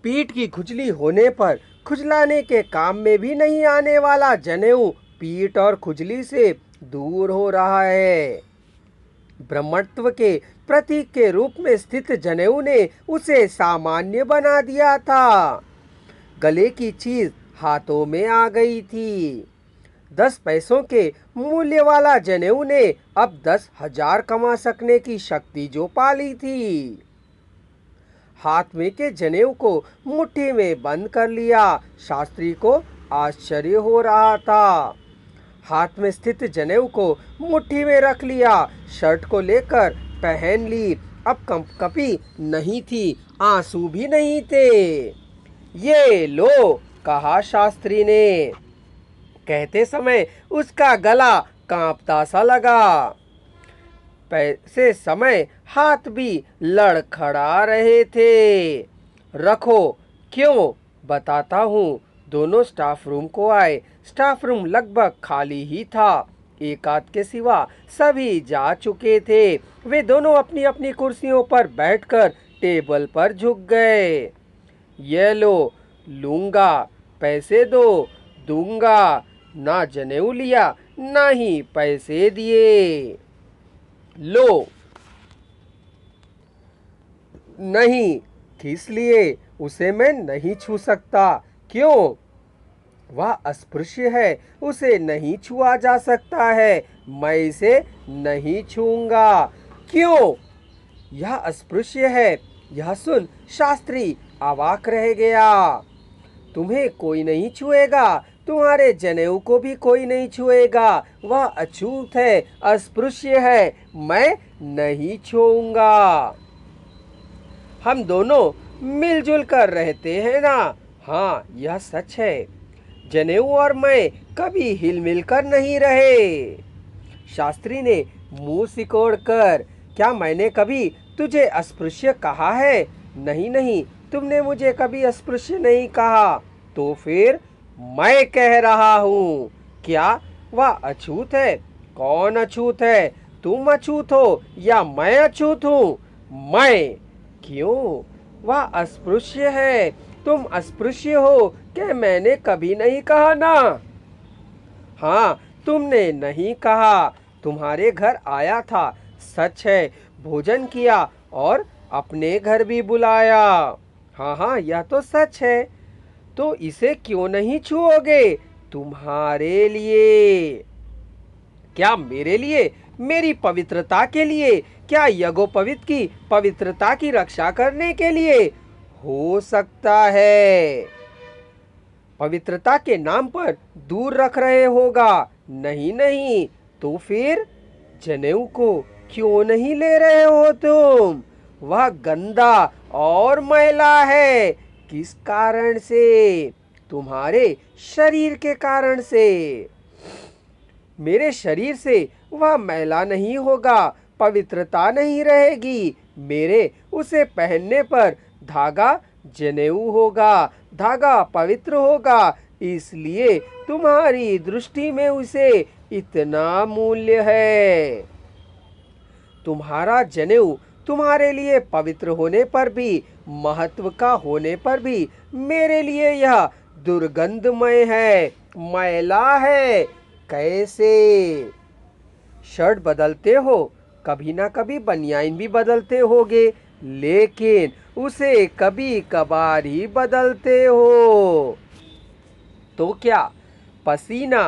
पीठ की खुजली होने पर खुजलाने के काम में भी नहीं आने वाला जनेऊ पीठ और खुजली से दूर हो रहा है। ब्रह्मत्व के प्रतीक के रूप में स्थित जनेऊ ने उसे सामान्य बना दिया था। गले की चीज हाथों में आ गई थी। 10 पैसों के मूल्य वाला जनेऊ ने अब 10,000 कमा सकने की शक्ति जो पाली थी। हाथ में के जनेऊ को मुट्ठी में बंद कर लिया। शास्त्री को आश्चर्य हो रहा था। हाथ में स्थित जनेऊ को मुट्ठी में रख लिया। शर्ट को लेकर पहन ली। अब कंपकपी नहीं थी, आंसू भी नहीं थे। ये लो, कहा शास्त्री ने। कहते समय उसका गला कांपता सा लगा। पैसे समय हाथ भी लड़खड़ा रहे थे। रखो, क्यों, बताता हूँ। दोनों स्टाफ रूम को आए। स्टाफ रूम लगभग खाली ही था। एक आध के सिवा सभी जा चुके थे। वे दोनों अपनी अपनी कुर्सियों पर बैठकर टेबल पर झुक गए। ये लो, लूंगा, पैसे दो, दूंगा। ना जनेऊ लिया, ना ही पैसे दिए। लो, नहीं, किस लिए? उसे मैं नहीं छू सकता। क्यों? वह अस्पृश्य है, उसे नहीं छुआ जा सकता है। मैं इसे नहीं छूंगा। क्यों? यह अस्पृश्य है। यह सुन शास्त्री अवाक रह गया। तुम्हें कोई नहीं छुएगा, तुम्हारे जनेऊ को भी कोई नहीं छुएगा। वह अछूत है, अस्पृश्य है, मैं नहीं छूऊंगा। हम दोनों मिलजुल कर रहते हैं ना? हाँ, यह सच है। जनेऊ और मैं कभी हिल मिल कर नहीं रहे। शास्त्री ने मुंह सिकोड़कर, क्या मैंने कभी तुझे अस्पृश्य कहा है? नहीं नहीं, तुमने मुझे कभी अस्पृश्य नहीं कहा। तो फिर मैं कह रहा हूँ। क्या वह अछूत है? कौन अछूत है? तुम अछूत हो या मैं अछूत हूँ? मैं। क्यों? वह अस्पृश्य है, तुम अस्पृश्य हो, क्या मैंने कभी नहीं कहा ना? हाँ, तुमने नहीं कहा। तुम्हारे घर आया था, सच है, भोजन किया और अपने घर भी बुलाया। हाँ हाँ, यह तो सच है। तो इसे क्यों नहीं छुओगे? तुम्हारे लिए। क्या मेरे लिए? मेरी पवित्रता के लिए? क्या यज्ञोपवीत की पवित्रता की रक्षा करने के लिए? हो सकता है। पवित्रता के नाम पर दूर रख रहे होगा। नहीं नहीं, तो फिर जनेऊ को क्यों नहीं ले रहे हो तुम? वह गंदा और मैला है। किस कारण से? तुम्हारे शरीर के कारण से। मेरे शरीर से वह मैला नहीं होगा, पवित्रता नहीं रहेगी। मेरे उसे पहनने पर धागा जनेऊ होगा, धागा पवित्र होगा। इसलिए तुम्हारी दृष्टि में उसे इतना मूल्य है। तुम्हारा जनेऊ तुम्हारे लिए पवित्र होने पर भी, महत्व का होने पर भी, मेरे लिए यह दुर्गंधमय है, मैला है। कैसे? शर्ट बदलते हो, कभी ना कभी बनियाइन भी बदलते होगे, लेकिन उसे कभी कभार ही बदलते हो। तो क्या पसीना,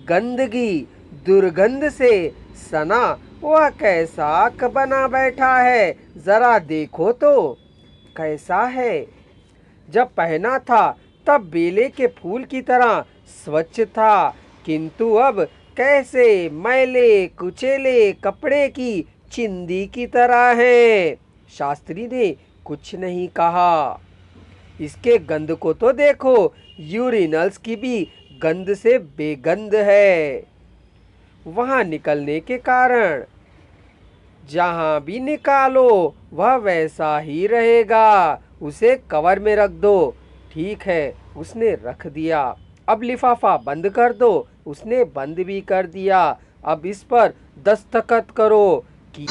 गंदगी, दुर्गंध से सना वह कैसा बना बैठा है? जरा देखो तो कैसा है। जब पहना था तब बेले के फूल की तरह स्वच्छ था, किंतु अब कैसे मैले कुचेले कपड़े की चिंदी की तरह है। शास्त्री ने कुछ नहीं कहा। इसके गंध को तो देखो, यूरिनल्स की भी गंध से बेगंध है। वहां निकलने के कारण जहां भी निकालो वह वैसा ही रहेगा। उसे कवर में रख दो। ठीक है, उसने रख दिया। अब लिफाफा बंद कर दो। उसने बंद भी कर दिया। अब इस पर दस्तखत करो कि